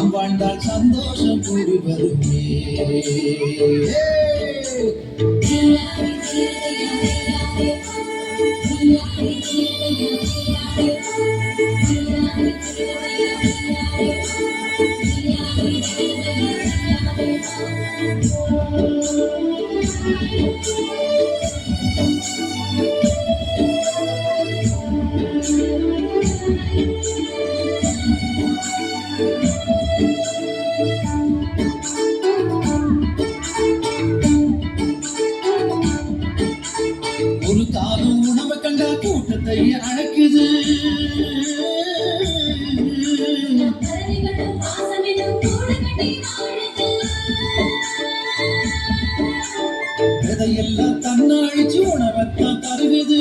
நாம் வாழ்ந்தால் சந்தோஷம் கூடி வருமே. ஒரு காலம் உணவை கண்டா கூட்டத்தை அழைக்குது. இதையெல்லாம் தன்னாழிச்சு உணவத்தான் தருகுது.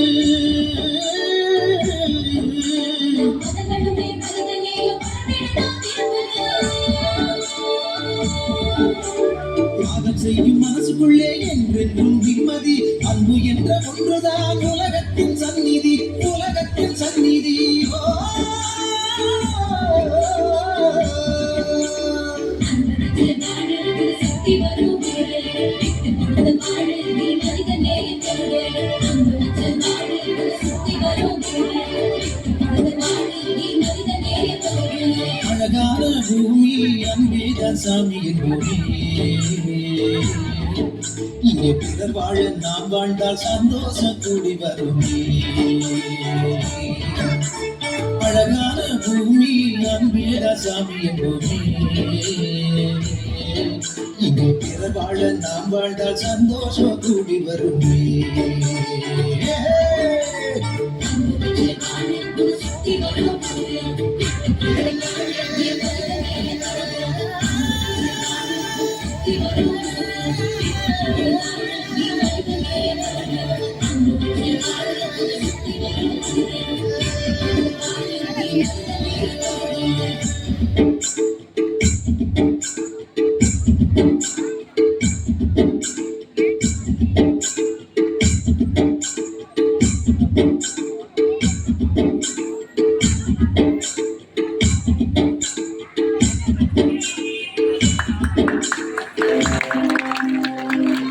தியாகம் செய்யும் மனசுக்குள்ளே என்றென்றும் நிம்மதி, அன்பு என்ற ஒன்றுதான் உலகத்தின் சந்நிதி, உலகத்தின் சந்நிதி. அழகான பூமி அன்பேதான் சாமி என்போமே. இங்கே பிறர் வாழ நாம் வாழ்ந்தால் சந்தோஷம் கூடி வருமே. அழகான பூமி அன்பேதான் சாமி என்போமே. இங்கே பிறர் வாழ நாம் வாழ்ந்தால் சந்தோஷம் கூடி வருமே. Thank you.